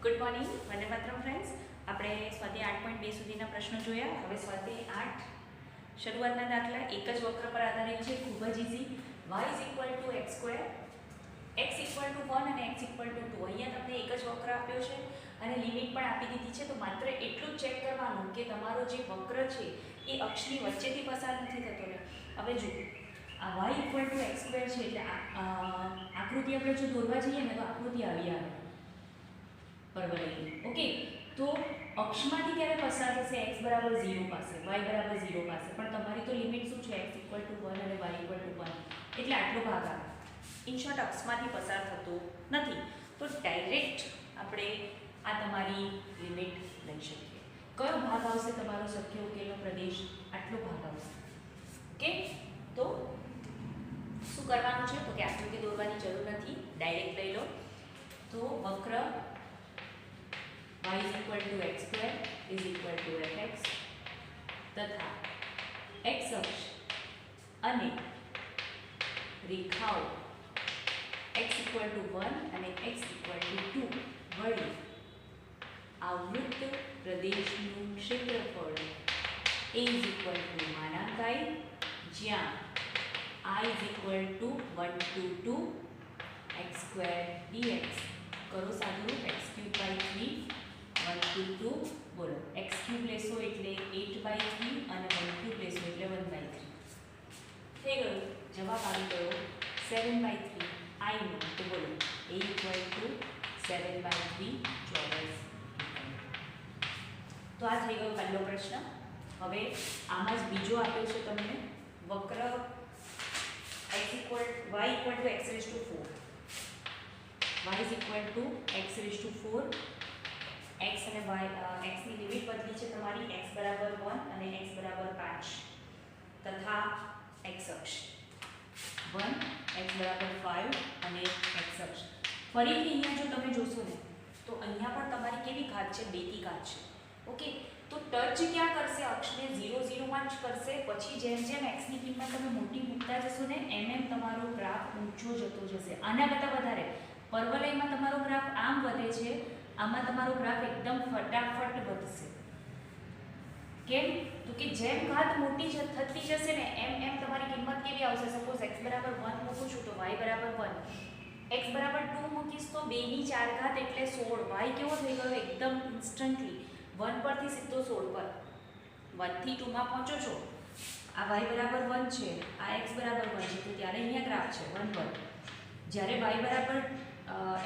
Good morning Vande Mataram friends. આપણે સ્વાધ્યાય 8.2 સુધીના પ્રશ્નો જોયા. હવે સ્વાધ્યાય 8 શરૂઆતના દાખલા એક જ વક્ર પર આધારિત છે, ખૂબ જ ઇઝી. y x², x 1 અને x 2. અહીંયા તમને એક જ વક્ર આપ્યો છે અને લિમિટ પણ આપી દીધી છે. તો માત્ર એટલું જ ચેક કરવાનું કે તમારો જે વક્ર છે એ અક્ષની વચ્ચેથી પસાર નથી થતો ને. હવે જુઓ, આ y x² છે એટલે આકૃતિ આપણે જો દોરવા જઈએ ને તો આકૃતિ આવી આવે પરવલયની. ઓકે, તો અક્ષમાંથી ક્યારે પસાર થશે? x 0 પાસે, y 0 પાસે. પણ તમારી તો લિમિટ શું છે? x 1 અને y 1, એટલે આટલો ભાગ આવે. ઇન શોર્ટ, અક્ષમાંથી પસાર થતો નથી. તો ડાયરેક્ટ આપણે આ તમારી લિમિટ લઈ શકીએ. કયો ભાગ આવશે તમારો શક્ય ઉકેલનો પ્રદેશ? આટલો ભાગ આવશે. ઓકે, તો શું કરવાનું છે? તો કે આકૃતિ દોરવાની જરૂર નથી, ડાયરેક્ટ લઈ લો. તો વક્ર y x² fx તથા x અક્ષ અને રેખાઓ x 1 અને x 2 વડે આવૃત પ્રદેશનું ક્ષેત્રફળ a = I, જ્યાં I = 1 to 2 x² dx. કરો સાદુરૂપ. x³ 1 to 2 બોલો. x³ લેશો એટલે 8/3 અને 1³ લેશો એટલે 1/3. થઈ ગયું, જવાબ આવી ગયો 7/3 I નો. તો બોલો a = 7/3 ચોરસ. તો આ થઈ ગયો પહેલો પ્રશ્ન. હવે આમાં જ બીજો આપ્યો છે તમને, વક્ર y = x4. y = x4. x અને y, x ની લિમિટ બદલી છે તમારી, x = 1 અને x = 5 તથા x અક્ષ 1, x = 5 અને x અક્ષ. ફરીથી અહીંયા જો તમે જોશો ને તો અહીંયા પણ તમારી કેવી ઘાત છે? 2 ની ઘાત છે. ઓકે, તો ટચ ક્યાં કરશે? અક્ષને 0 0 માં જ કરશે. પછી જેમ જેમ x ની કિંમત તમે મોટી મૂકતા જશો ને એમ તમારો ગ્રાફ ઊંચો જતો જશે. આના કરતાં વધારે પરવલયમાં તમારો ગ્રાફ આમ વધે છે, આમાં તમારો ગ્રાફ એકદમ ફટાફટ વધશે. કેમ? તો કે જેમ ઘાત મોટી થતી જશે ને એમ તમારી કિંમત કેવી આવશે? સપોઝ x = 1 મૂકું છું તો y = 1, x = 2 મૂકીશ તો 2 ની 4 ઘાત એટલે 16. y કેવો થઈ ગયો? એકદમ ઇન્સ્ટન્ટલી 1 પરથી સીધો 16 પર. 1 થી 2 માં પહોંચો છો. આ y = 1 છે, આ x = 1 છે, તો ત્યારે અહીંયા ગ્રાફ છે 1 1. જ્યારે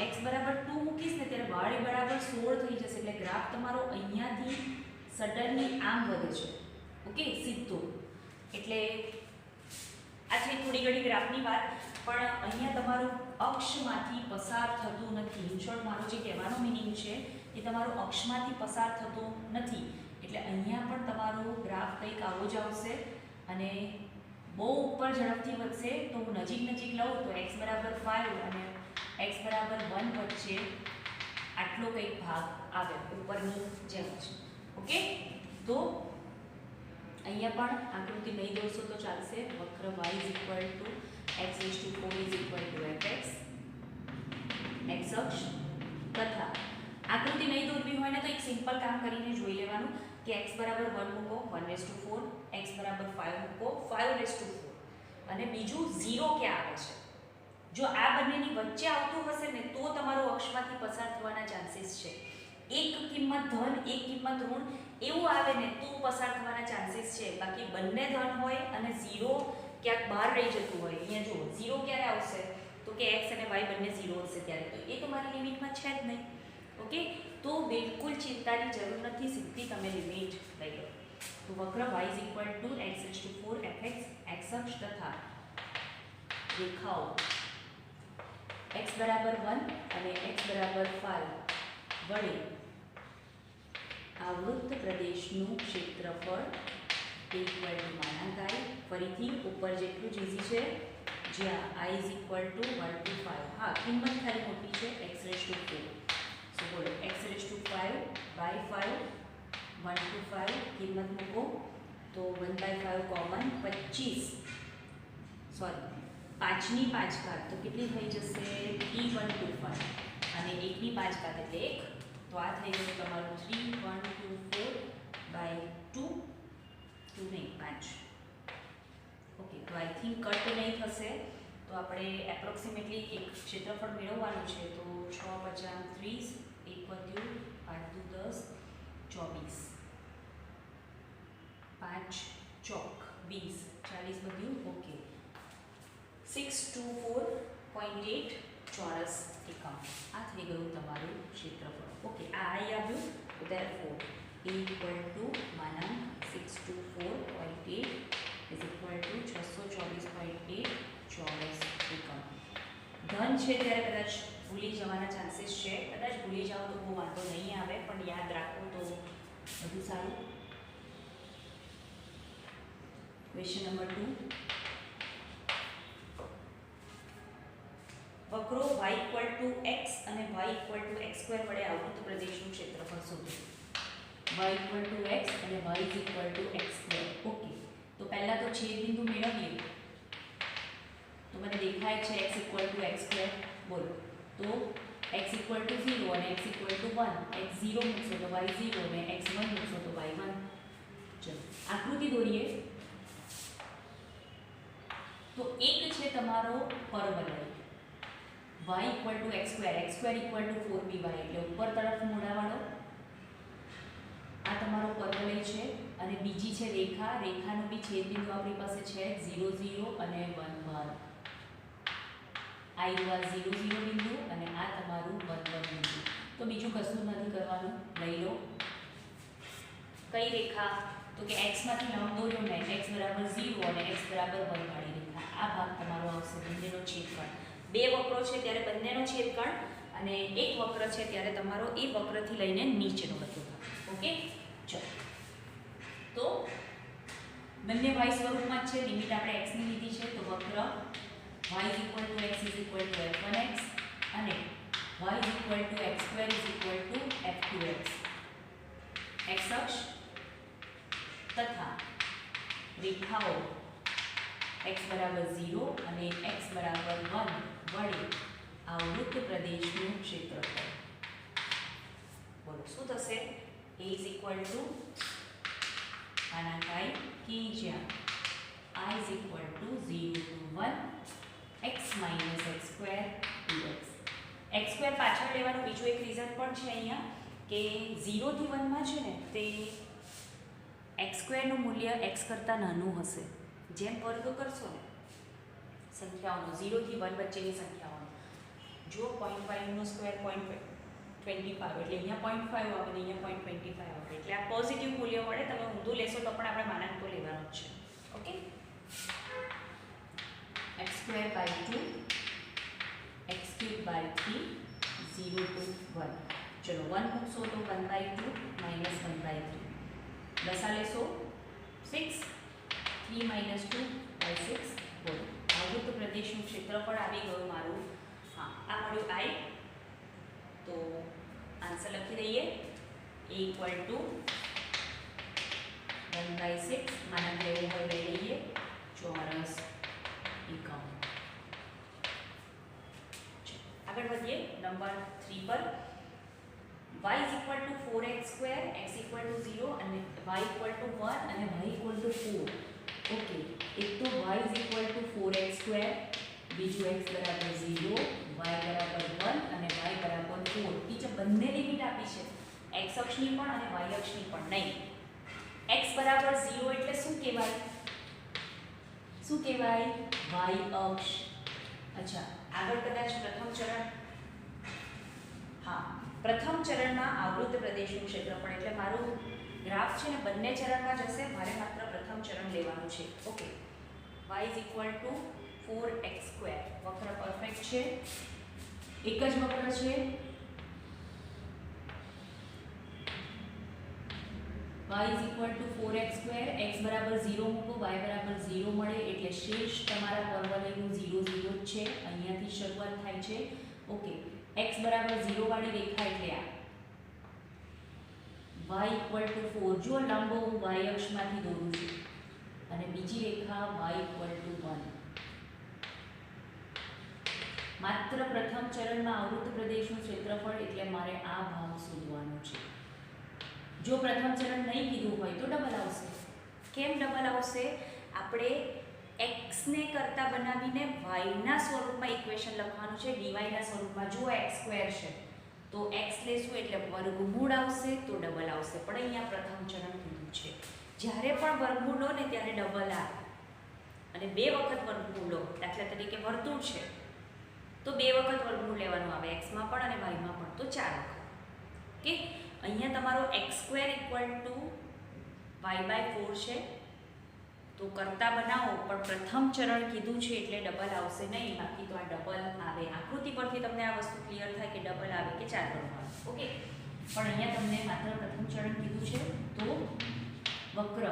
x = 2 મૂકીશ ને ત્યારે y = 16 થઈ જશે. એટલે ગ્રાફ તમારો અહીંયાથી સડનલી આમ વધે છે. ઓકે, સીધો. એટલે આ છે થોડી ઘણી ગ્રાફની વાત, પણ અહીંયા તમારું અક્ષમાંથી પસાર થતું નથી. ઇન શોર્ટ, મારો જે કહેવાનો મિનિંગ છે એ તમારો અક્ષમાંથી પસાર થતો નથી. એટલે અહીંયા પણ તમારો ગ્રાફ કંઈક આવો જ આવશે અને બહુ ઉપર ઝડપથી વધશે. તો હું નજીક લઉં તો x = 5 અને x = 1 વચ્ચે આટલો કંઈક ભાગ આવે ઉપરની જેમ છે. ઓકે, તો અહીંયા પણ આકૃતિ નહીં દોરશો તો ચાલશે. વક્ર y = x4 fx x અક્ષ તથા આકૃતિ નહીં દોરવી હોય ને તો એક સિમ્પલ કામ કરીને જોઈ લેવાનું કે x = 1 મૂકો 1/4, x = 5 મૂકો 5/4 અને બીજું 0 ક્યાં આવે છે? જો આ બંનેની વચ્ચે આવતું હશે ને તો તમારો અક્ષમાંથી પસાર થવાના ચાન્સીસ છે. એક કિંમત ધન એક કિંમત ઋણ એવું આવે ને તો પસાર થવાના ચાન્સીસ છે. બાકી બંને ધન હોય અને 0 ક્યાંક બહાર રહી જતું હોય. અહીંયા જુઓ 0 ક્યારે આવશે? તો કે x અને y બંને 0 હશે ત્યારે. તો એ તમારી લિમિટમાં છે જ નહીં. ઓકે, તો બિલકુલ ચિંતાની જરૂર નથી, સીધી તમે લિમિટ લઈ લો. તો વક્ર y = x4 fx x અક્ષ તથા રેખાઓ x = 1 અને x = 5 વડે આવૃત પ્રદેશનું ક્ષેત્રફળ a = I. ફરીથી ઉપર જેટલું જ ઇઝી છે, જ્યાં I = 1 to 5. હા, કિંમત ખાલી મોટી છે x4. સો બોલો x5/5 1 to 5 કિંમત મૂકો તો 1/5 કોમન 25, સોરી 5 ની 5 ઘાત તો કેટલી થઈ જશે? t125 અને 1 ની 5 ઘાત એટલે 1, તો તો આ થઈ ગયું તમારું 3124 બાય 2 નહીં 5. ઓકે, તો આઈ થિંક કટ નહીં થશે, તો આપણે એપ્રોક્સિમેટલી એક ક્ષેત્રફળ મેળવવાનું છે. તો 6 × 30, 1 વધ્યું, 5 × 10, 24, 5 ચોક 20, 40 વધ્યું. ઓકે, 624.8 ચોરસ એકમ. આ થઈ ગયું તમારું ક્ષેત્રફળ. ઓકે, આ આવી આવ્યું. તો therefore A = માનાંક 624.8 = 624.8 ચોરસ એકમ. ધન છે ત્યારે કદાચ ભૂલી જવાના ચાન્સીસ છે. કદાચ ભૂલી જાઓ તો બહુ વાંધો નહીં આવે, પણ યાદ રાખો તો બધું સારું. Question number 2. વક્રો y = x અને y = x² વડે આવૃત પ્રદેશનું ક્ષેત્રફળ શોધો. y = x અને y = x². ઓકે, તો પહેલા તો છેદ બિંદુ મેળવીએ. તો મને દેખાય છે x = x². બોલો, તો x = 0 અને x = 1. x 0 મૂકશો તો y 0 અને x 1 મૂકશો તો y 1. ચલો આકૃતિ દોરીએ. તો એક છે તમારો પરવલય y = x², x² = 4by, એટલે ઉપર તરફ મોડાવાળો આ તમારો પરવલય છે. અને બીજી છે રેખા. રેખાનું બી છેદ બિંદુ આપણી પાસે છે 0 0 અને 1 1. આ 0 0 બિંદુ અને આ તમારું 1 1 બિંદુ. તો બીજું કશું નથી કરવાનું, લઈ લો. કઈ રેખા? તો કે x માંથી લંબ દોર્યો ને, x = 0 અને x = 1 વાળી રેખા. આ ભાગ તમારો આવશે બંનેનો છેદકોણ. બે વક્રો છે ત્યારે બંનેનો છેદકોણ, અને એક વક્ર છે ત્યારે તમારો એ વક્રથી લઈને નીચેનો બધો ભાગ. ઓકે, ચલો. તો બંને y સ્વરૂપમાં જ છે. લિમિટ આપણે x ની લીધી છે. તો વક્ર y = x = f1x અને y = x² = f2x. x અક્ષ તથા રેખાઓ x = 0 અને x = 1 વડે આવૃત પ્રદેશનું ક્ષેત્રફળ. બોલો શું થશે? A = આના કાઈ કે જ્યાં I = 0 to 1 x - x² dx. x² પાછળ લેવાનું બીજું એક રીઝન પણ છે અહીંયા, કે 0 થી 1 માં છે ને તે x² નું મૂલ્ય x કરતાં નાનું હશે. જેમ વર્ગ કરશો ને સંખ્યાઓનો 0 થી 1 વચ્ચેની સંખ્યાઓનો, જો 0.5 નો સ્ક્વેર 0.25 એટલે અહીંયા 0.5 આવે ને અહીંયા 0.25 આવે, એટલે આ પોઝિટિવ મૂલ્ય મળે. તમે ઊંધું લેશો તો પણ આપણે માનાંક તો લેવાનો જ છે. Okay, x² / 2 x³ / 3 0 to 1. ચલો 1 મૂકશો તો 1/2 -1/3. દસા લેશો 6 3 - 2/6. બોલો આવૃત પ્રદેશનું ક્ષેત્રફળ આવી ગયું મારું. હા, આ મળ્યું I. તો આન્સર લખી દઈએ. A = 1/6 માનાંક લેવું હોય લઈ લઈએ. ચોરસ એકમ. આગળ વધીએ નંબર 3 પર. y = 4x², x = 0 અને y = 1 અને y = 4. ઓકે, એક તો y = 4x², બીજું x = 0, y = 1 અને y = 4. ટીચર બંને લિમિટ આપી છે, x અક્ષની પણ અને y અક્ષની પણ. નહીં, x = 0 એટલે શું કહેવાય? શું કહેવાય? y અક્ષ. અચ્છા, આગળ કદાચ પ્રથમ ચરણ. હા, પ્રથમ ચરણમાં આવૃત પ્રદેશનું ક્ષેત્રફળ, એટલે મારું ગ્રાફ છે ને બંને ચરણમાં જશે. મારે માત્ર પ્રથમ ચરણ લેવાનું છે. Okay, y = 4x². વક્ર પરફેક્ટ છે, એક જ વક્ર છે. y = 4x², x = 0 મૂકો, y = 0 મળે એટલે શેષ તમારા પરવલયનું 0 0 જ છે. અહીંયાથી શરૂઆત થાય છે. ઓકે, x = 0 વાળી રેખા એટલે આ. y = 4. જો લંબ હું y અક્ષમાંથી દોરું છું અને બીજી રેખા y = 1. માત્ર પ્રથમ ચરણમાં આવૃત્ત પ્રદેશનું ક્ષેત્રફળ એટલે મારે આ ભાગ શોધવાનો છે. જો પ્રથમ ચરણ નહીં કીધું હોય તો ડબલ આવશે. કેમ ડબલ આવશે? આપણે x ને કરતા બનાવીને y ના સ્વરૂપમાં ઇક્વેશન લખવાનું છે, dy ના સ્વરૂપમાં. જો x² છે તો x લેશું એટલે વર્ગમૂળ આવશે તો ડબલ આવશે. પણ અહીંયા પ્રથમ ચરણ કીધું છે. જ્યારે પણ વર્ગમૂળ લો ને ત્યારે ડબલ આવે. અને બે વખત વર્ગમૂળ લો, દાખલા તરીકે વર્તુળ છે તો બે વખત વર્ગમૂળ લેવાનું આવે, x માં પણ અને y માં પણ, તો 4 વખત. ઓકે, અહીંયા તમારો x² = y/4 છે. તો કરતા બનાવો, પણ પ્રથમ ચરણ કીધું છે એટલે ડબલ આવશે નહીં, બાકી તો આ ડબલ આવે. આકૃતિ પરથી તમને આ વસ્તુ ક્લિયર થાય કે ડબલ આવે કે 4 ગણું આવે. ઓકે, પણ અહીંયા તમને માત્ર પ્રથમ ચરણ કીધું છે. તો વક્ર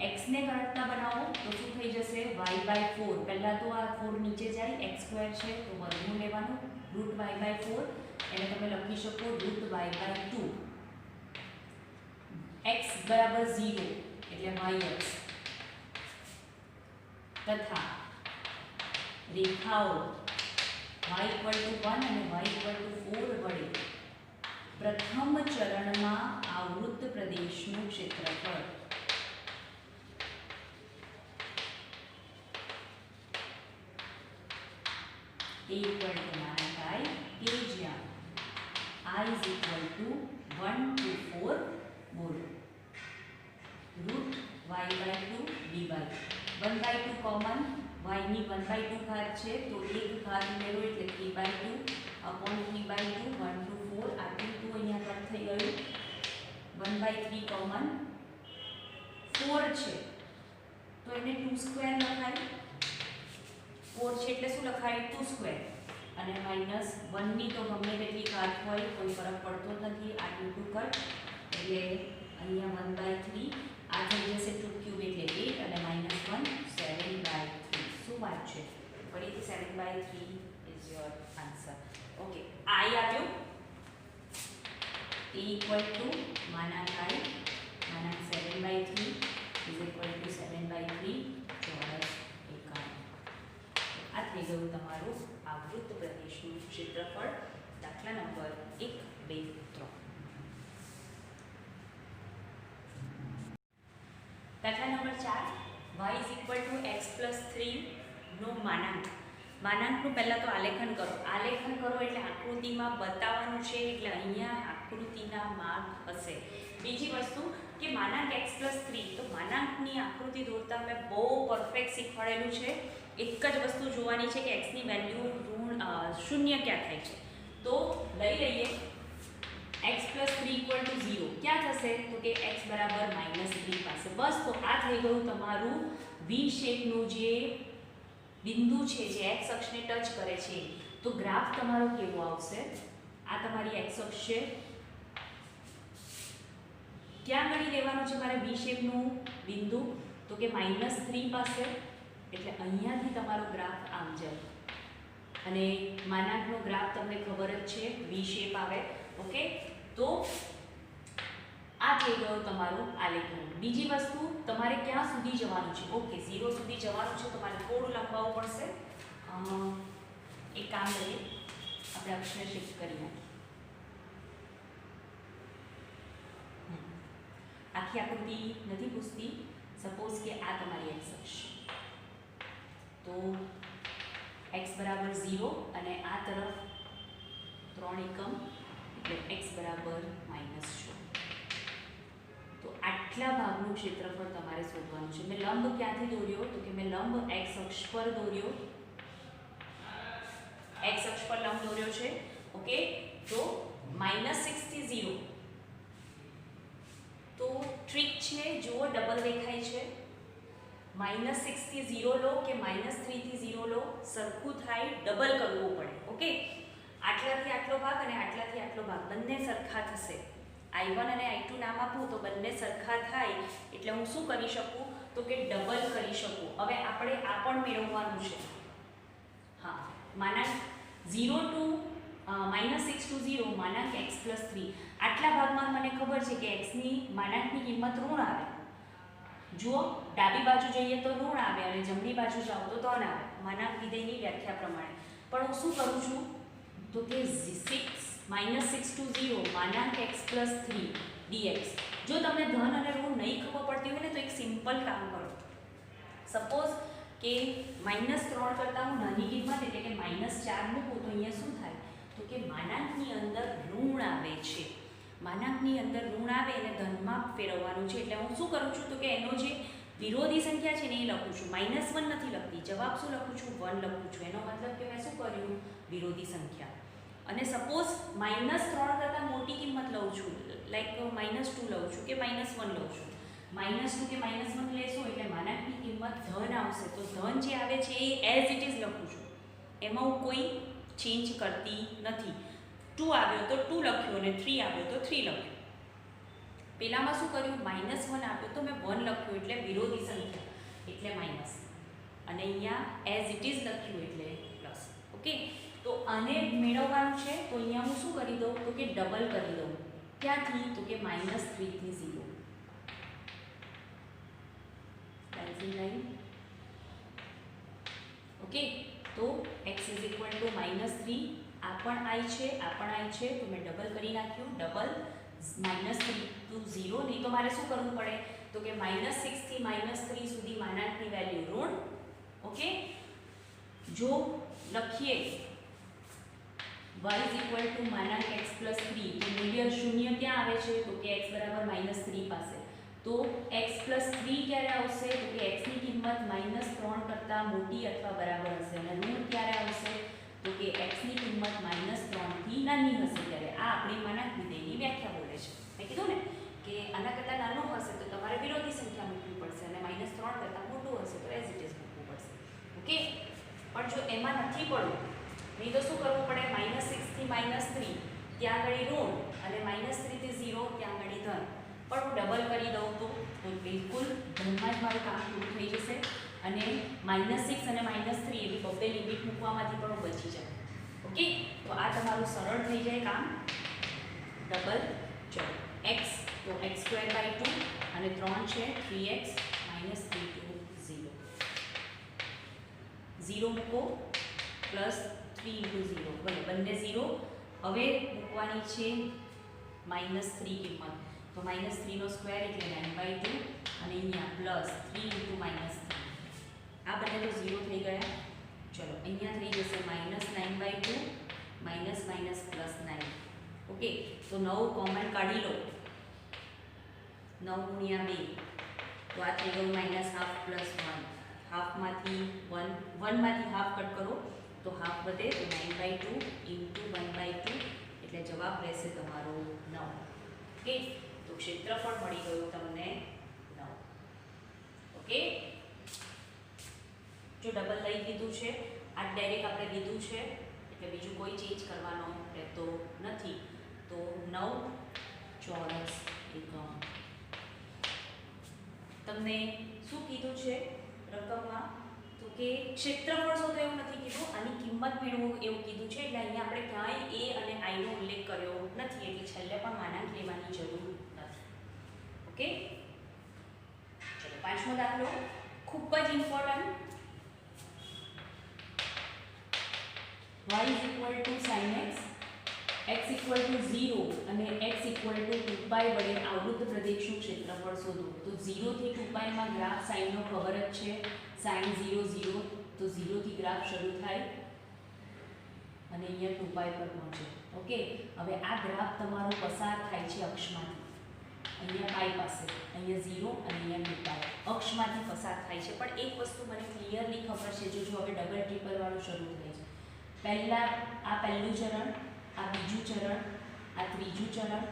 x ને કરતા બનાવો તો શું થઈ જશે? y/4. પહેલા તો આ 4 નીચે જાય, x² છે તો વર્ગમૂળ લેવાનું, √y/4 એને તમે લખી શકો √y/2. x = 0 એટલે yx તથા રેખાઓ y = 1 અને y = 4 વડે પ્રથમ ચરણમાં આવૃત્ત પ્રદેશનું ક્ષેત્રફળ a = કે જ્યાં I = 1 to 4 બોલો √y/2 dy. 1/2 કોમન, y ની 1/2 ઘાત છે તો એક ઘાત ઉમેરો એટલે 3/2 upon 3/2 1 to 4. આ 2 અહીંયા કટ થઈ ગયું. 1/3 કોમન, 4 છે તો એને 2² લખાય. 4 છે એટલે શું લખાય? 2². અને -1 ની તો ગમે તેટલી ઘાત હોય કોઈ ફરક પડતો નથી. આ 2 કટ એટલે અહીંયા 1/3. આ થઈ જશે 2³ એટલે 8 અને -1 7/3. શું વાત છે? ફરીથી 7/3 is your answer. Okay, I આવ્યો. a = -I 7/3 ચોરસ એકાંક. આ થઈ ગયું તમારું આવૃત્ત પ્રદેશનું ક્ષેત્રફળ. દાખલા નંબર 1, 2, 3. દાખલા નંબર 4, y = x + 3 નો માનાંક. માનાંકનું પહેલાં તો આલેખન કરો. આલેખન કરો એટલે આકૃતિમાં બતાવવાનું છે, એટલે અહીંયા આકૃતિના માર્ક હશે. બીજી વસ્તુ કે માનાંક x + 3, તો માનાંકની આકૃતિ દોરતા મેં બહુ પરફેક્ટ શીખવાડેલું છે. એક જ વસ્તુ જોવાની છે કે x ની વેલ્યુ શૂન્ય ક્યાં થાય છે. તો લઈ લઈએ x + 3 = 0. ક્યાં થશે? તો કે x = -3 પાસે. બસ, તો આ થઈ ગયું તમારું વી શેપનું જે બિંદુ છે જે x અક્ષને ટચ કરે છે. તો ગ્રાફ તમારો કેવો આવશે? આ તમારી x અક્ષ છે. ક્યાં ગણી લેવાનું છે મારે વી શેપનું બિંદુ? તો કે -3 પાસે. એટલે અહીંયાથી તમારો ગ્રાફ આમ જાય. અને માનાંકનો ગ્રાફ તમને ખબર જ છે, વી શેપ આવે. ઓકે, તો આ થઈ ગયો તમારો આલેખન. બીજી વસ્તુ, તમારે ક્યાં સુધી જવાનું છે? ઓકે, 0 સુધી જવાનું છે. તમારે થોડું લંબાવવું પડશે. એક કામ કરીએ, આપણે અક્ષને શિફ્ટ કરી નાખીએ. આખી આકૃતિ નથી પૂછતી. સપોઝ કે આ તમારી x અક્ષ, તો x = 0 અને આ તરફ 3 એકમ એટલે x = -6. તો આટલા ભાગનું ક્ષેત્રફળ તમારે શોધવાનું છે. મેં લંબ ક્યાંથી દોર્યો? તો કે મેં લંબ x અક્ષ પર દોર્યો. x અક્ષ પર લંબ દોર્યો છે. ઓકે, તો -6 થી 0. તો ટ્રીક છે, જુઓ ડબલ દેખાય છે. -6 થી 0 લો કે -3 થી 0 લો, સરખું થાય, ડબલ કરવું પડે. ઓકે, આટલાથી આટલો ભાગ અને આટલાથી આટલો ભાગ બંને સરખા થશે. I1 અને I2 નામ આપું તો બંને સરખા થાય એટલે હું શું કરી શકું? તો કે ડબલ કરી શકું. હવે આપણે આ પણ મેળવવાનું છે. હા, માનાંક 0 to -6 to 0 માનાંક x + 3. આટલા ભાગમાં મને ખબર છે કે x ની માનાંકની કિંમત ઋણ આવે. જુઓ, ડાબી બાજુ જઈએ તો ઋણ આવે અને જમણી બાજુ જાઓ તો ધન આવે, માનાંક વિધેયની વ્યાખ્યા પ્રમાણે. પણ હું શું કરું છું તો કે 6 -6 to 0 માનાંક x + 3 dx. જો તમને ધન અને ઋણ નહીં ખબર પડતી હોય ને તો એક સિમ્પલ કામ કરો. સપોઝ કે -3 કરતાં હું નાની કિંમત એટલે કે -4 મૂકું તો અહીંયા શું થાય તો કે માનાંકની અંદર ઋણ આવે છે. માનાંકની અંદર ઋણ આવે અને ધનમાં ફેરવવાનું છે. એટલે હું શું કરું છું તો કે એનો જે વિરોધી સંખ્યા છે ને એ લખું છું. -1 નથી લખતી. જવાબ શું લખું છું 1 લખું છું. એનો મતલબ કે મેં શું કર્યું વિરોધી સંખ્યા. અને સપોઝ -3 કરતાં મોટી કિંમત લઉં છું, લાઈક -2 લઉં છું કે -1 લઉં છું. -2 કે -1 લેશો એટલે માનાંકની કિંમત ધન આવશે. તો ધન જે આવે છે એ એઝ ઇટ ઇઝ લખું છું. એમાં હું કોઈ ચેન્જ કરતી નથી. 2 આવ્યો તો 2 લખ્યું અને 3 આવ્યો તો 3 લખ્યું. પહેલામાં શું કર્યું -1 આપ્યો તો મેં 1 લખ્યું એટલે વિરોધી સંખ્યા એટલે માઇનસ. અને અહીંયા એઝ ઇટ ઇઝ લખ્યું એટલે પ્લસ. ઓકે, તો આને મેળવવાનું છે તો અહીંયા હું શું કરી દઉં તો કે ડબલ કરી દઉં. ક્યાંથી તો કે -3 થી 0. ઓકે, તો x = -3. આ પણ i છે, આ પણ i છે, તો મેં ડબલ કરી નાખ્યું. Double -3 to 0. નહીં તો મારે શું કરવું પડે તો કે -6 થી -3 સુધી માનાંકની વેલ્યુ ઋણ. ઓકે, જો લખીએ y = માનાંક x + 3 તો મૂલ્ય 0 ક્યાં આવે છે તો કે x = -3 પાસે. તો x + 3 ક્યારે આવશે તો કે x ની કિંમત -3 કરતાં મોટી અથવા બરાબર હશે. અને ઋણ ક્યારે આવશે તો કે x ની કિંમત -3 થી નાની હશે. ત્યારે આ આપણી માનાંક વિધેયની વ્યાખ્યા બોલે છે. મેં કીધું ને કે આના કરતાં નાનો હશે તો તમારે વિરોધી સંખ્યા મૂકવી પડશે અને -3 કરતાં મોટું હશે તો એઝ ઇટ ઇઝ મૂકવું પડશે. ઓકે, પણ જો એમાં નથી પડવું નહીં તો શું કરવું પડે -6 થી -3 ત્યાં આગળ ઋણ અને -3 થી 0 ત્યાં આગળ ધન. પણ હું ડબલ કરી દઉં તો બિલકુલ ધનમાં જ મારું કામ પૂરું થઈ જશે. અને -6 અને -3 એવી બબ્બે લિમિટ મૂકવામાંથી પણ હું બચી જાય. ઓકે, તો આ તમારું સરળ થઈ જાય કામ. ડબલ. ચલો x તો x² / 2 અને 3 છે 3x - 3 to 0. 0 મૂકો +3 × 0 બરાબર બંને 0. હવે મૂકવાની છે -3 કિંમત. તો -3² એટલે 9/2 અને અહીંયા +3 × -3. આ બંને તો 0 થઈ ગયા. ચલો અહીંયા થઈ જશે -9/2 -9. ઓકે, તો 9 કોમન કાઢી લો. 9 × 2 તો આ થઈ ગયું -½ + 1. હાફમાંથી 1 માંથી હાફ કટ કરો તો હાફ વધે તો 9/2 × 1/2 એટલે જવાબ રહેશે તમારો 9. ઓકે, તો ક્ષેત્રફળ મળી ગયું તમને 9. ઓકે, જો ડબલ લઈ લીધું છે આ ડાયરેક્ટ આપણે લીધું છે એટલે બીજું કોઈ ચેન્જ કરવાનો રહેતો નથી. તો 9 ચોરસ એકમ. તમને શું કીધું છે રકમમાં તો કે ક્ષેત્રફળ શોધો એવું નથી કીધું, આની કિંમત મેળવો એવું કીધું છે. એટલે અહીંયા આપણે ક્યાંય a અને i નો ઉલ્લેખ કર્યો નથી એટલે છેલ્લે પણ માનાંક લેવાની જરૂર નથી. ઓકે, ચલો પાંચમો દાખલો ખૂબ જ important. y = sin x, x = 0 અને x = 2π વડે આવૃત્ત પ્રદેશનું ક્ષેત્રફળ શોધો. તો 0 થી 2π માં ગ્રાફ સાઈનનો ખબર જ છે. sin 0 0 તો 0 થી ગ્રાફ શરૂ થાય અને અહીંયા 2π પર પહોંચે. ઓકે, હવે આ ગ્રાફ તમારો પસાર થાય છે અક્ષમાંથી. અહીંયા π પાસે, અહીંયા 0 અને અહીંયા 2π અક્ષમાંથી પસાર થાય છે. પણ એક વસ્તુ મને ક્લિયરલી ખબર છે. જો હવે ડબલ ટ્રિપલ વાળું શરૂ થાય છે. પહેલા આ પહેલું ચરણ, આ બીજું ચરણ, આ ત્રીજું ચરણ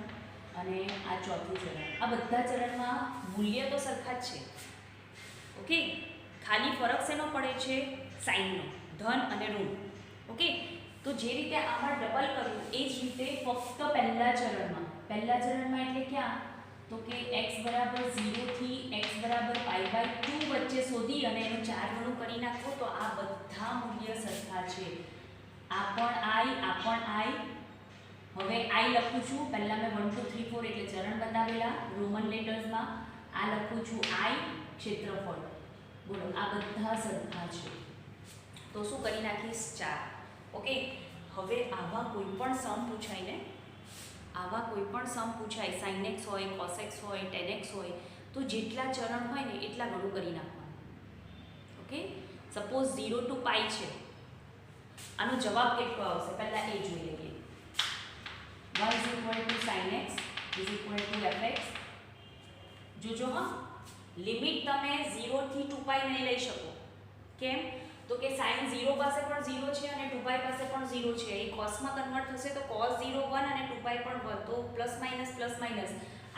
અને આ ચોથું ચરણ. આ બધા ચરણમાં મૂલ્ય તો સરખા જ છે. ઓકે, ખાલી ફરક શેનો પડે છે સાઇનનો, ધન અને ઋણ. ઓકે, તો જે રીતે આમાં ડબલ કર્યું એ જ રીતે ફક્ત પહેલા ચરણમાં એટલે ક્યાં તો કે x = 0 થી x = π/2 વચ્ચે શોધી અને એનું 4 ગણું કરી નાખો તો આ બધા મૂલ્ય સરખા છે. આ પણ i. હવે i લખું છું. પહેલા મેં 1 2 3 4 એટલે ચરણ બતાવેલા રોમન લેટર્સમાં. આ લખું છું i ક્ષેત્રફળ. બોલો આ બધા સરખા છે તો શું કરી નાખીશ 4. ઓકે, હવે આવા કોઈ પણ સમ પૂછાય ને, આવા કોઈ પણ સમ પૂછાય, sin x હોય, cos x હોય, tan x હોય, તો જેટલા ચરણ હોય ને એટલા ગણું કરી નાખવાનું. ઓકે, સપોઝ 0 to π છે, આનો જવાબ કેટલો આવશે પહેલા એ જોઈ લઈએ. y is equal to sin x is equal to fx. જોજો હા, લિમિટ તમે 0 થી 2π નહીં લઈ શકો. કેમ? તો કે sin 0 પાસે પણ 0 છે અને 2π પાસે પણ 0 છે. એ cos માં કન્વર્ટ થશે તો cos 0 1 અને 2π પણ 1, તો પ્લસ માઇનસ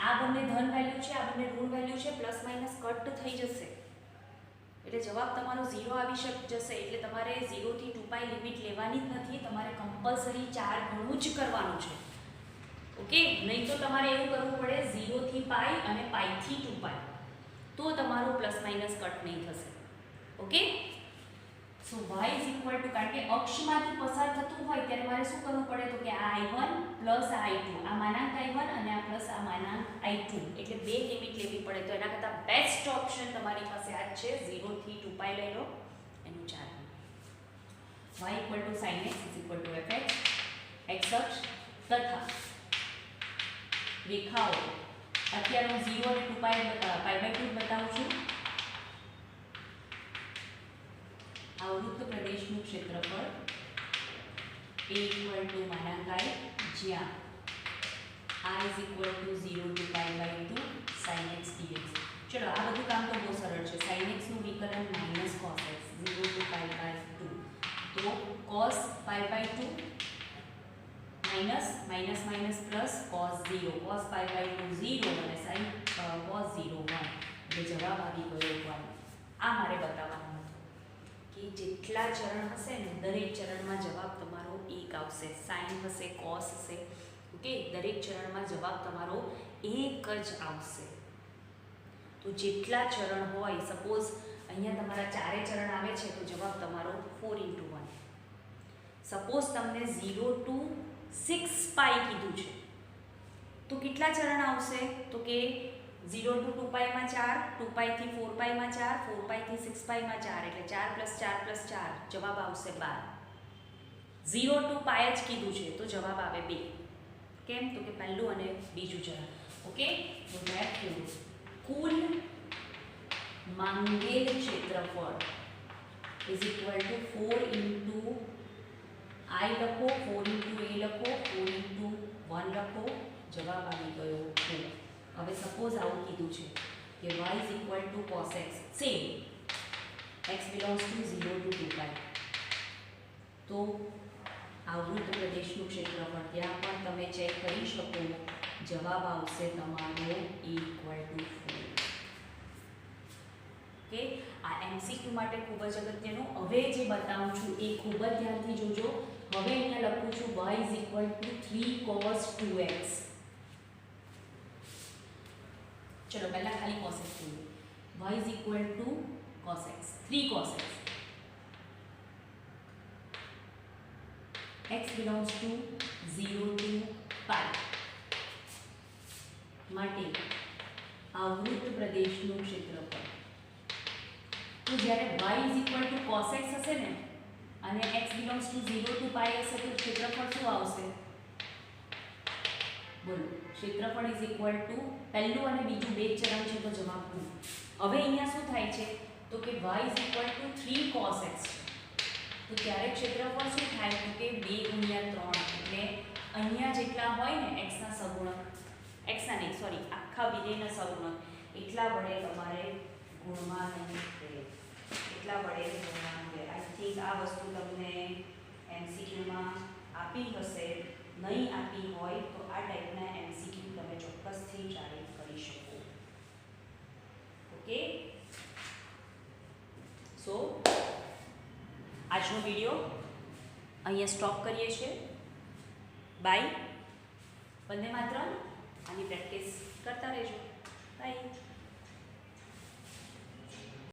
આ બંને ધન વેલ્યુ છે, આ બંને ઋણ વેલ્યુ છે, પ્લસ માઇનસ કટ થઈ જશે એટલે જવાબ તમારો 0 આવી જશે. એટલે તમારે 0 થી 2π લિમિટ લેવાની જ નથી, તમારે કમ્પલસરી 4 ગણું જ કરવાનું છે. ઓકે, નહીં તો તમારે એવું કરવું પડે 0 થી π અને π થી 2π, તો તમારું પ્લસ માઇનસ કટ નહીં થશે. Okay, so y is equal to, કારણ કે અક્ષમાંથી પસાર થતું હોય ત્યારે મારે શું કરવું પડે તો કે આ i1 પ્લસ આ i2, આ માનાંક i1 અને આ પ્લસ આ માનાંક i2, એટલે બે લિમિટ લેવી પડે. તો એના કરતાં બેસ્ટ ઓપ્શન તમારી પાસે આ જ છે, 0 થી 2π લઈ લો, એનું 4. y equal to sin x is equal to fx. x અક્ષ તથા રેખાઓ, અત્યારે હું 0 અને 2π π/2 બતાવું છું. આ વૃત્ત પ્રદેશનું ક્ષેત્રફળ a equal to માનાંક I, જ્યાં I is equal to 0 to π/2 sin x dx. ચલો આ બધું કામ તો બહુ સરળ છે. sin x નું વિકલન માઇનસ cos x 0 to π/2, તો cos π/2 minus minus plus cos 0, cos π/2 0 અને sin cos 0 1, એટલે જવાબ આવી ગયો 1. આ મારે બતાવવાનું કે જેટલા ચરણ હશે ને દરેક ચરણમાં જવાબ તમારો 1 આવશે. સાઇન હશે, કોસ હશે, ઓકે, દરેક ચરણમાં જવાબ તમારો 1 જ આવશે. તો જેટલા ચરણ હોય, સપોઝ અહીંયા તમારા 4 ચરણ આવે છે તો જવાબ તમારો 4 × 1. સપોઝ તમને 0 to 6π કીધું છે તો કેટલા ચરણ આવશે તો કે 0 to 2π માં 4, 2π થી 4π માં 4, 4π થી 6π માં 4, એટલે 4 + 4 + 4 જવાબ આવશે 12. 0 to π જ કીધું છે તો જવાબ આવે 2. કેમ? તો કે પહેલું અને બીજું ચરણ. ઓકે, તો ધેટ કુલ માંગેલ ક્ષેત્રફળ is equal to 4 into I લખો, 4 into a લખો, 4 into 1 લખો, જવાબ આવી ગયો 2. હવે સપોઝ આવું કીધું છે કે y is equal to cos x, same x belongs to 0 to 2π, તો આ વૃત્ત પ્રદેશનું ક્ષેત્રફળ ત્યાં પણ તમે ચેક કરી શકો, જવાબ આવશે તમારો equal to 4. ઓકે, આ MCQ માટે ખૂબ જ અગત્યનું. હવે જે બતાવું છું એ ખૂબ જ ધ્યાનથી જોજો. હવે અહીંયા લખું છું y is equal to 3 cos 2x. ચલો પહેલા ખાલી cos x જોઈએ. y is equal to cos x, 3 cos x. x belongs to 0 to π માટે આ વૃત્ત પ્રદેશનું ક્ષેત્રફળ. તો જ્યારે y is equal to cos x હશે ને અને x belongs to 0 to π હશે તો ક્ષેત્રફળ શું આવશે? બોલો, ક્ષેત્રફળ is equal to પહેલું અને બીજું બે ચરણ છે તો જવાબ 2. હવે અહીંયા શું થાય છે તો કે y is equal to 3 cos x છે, તો ત્યારે ક્ષેત્રફળ શું થાય તો કે 2 × 3, એટલે અહીંયા જેટલા હોય ને x ના સગુણક, x ના નહીં સોરી આખા વિધેયના સગુણક, એટલા વડે તમારે ગુણવાનું છે, એટલા વડે ગુણવાનું છે. આઈ થિંક આ વસ્તુ તમને MCQ માં આપી હશે, નહીં આપી હોય તો આ ટાઈપના MCQ તમે ચોક્કસથી ટ્રાય કરી શકો. ઓકે, સો આજનો વિડીયો અહીંયા સ્ટોપ કરીએ છીએ. બાય. વંદે માતરમ. આની પ્રેક્ટિસ કરતા રહેજો. બાય.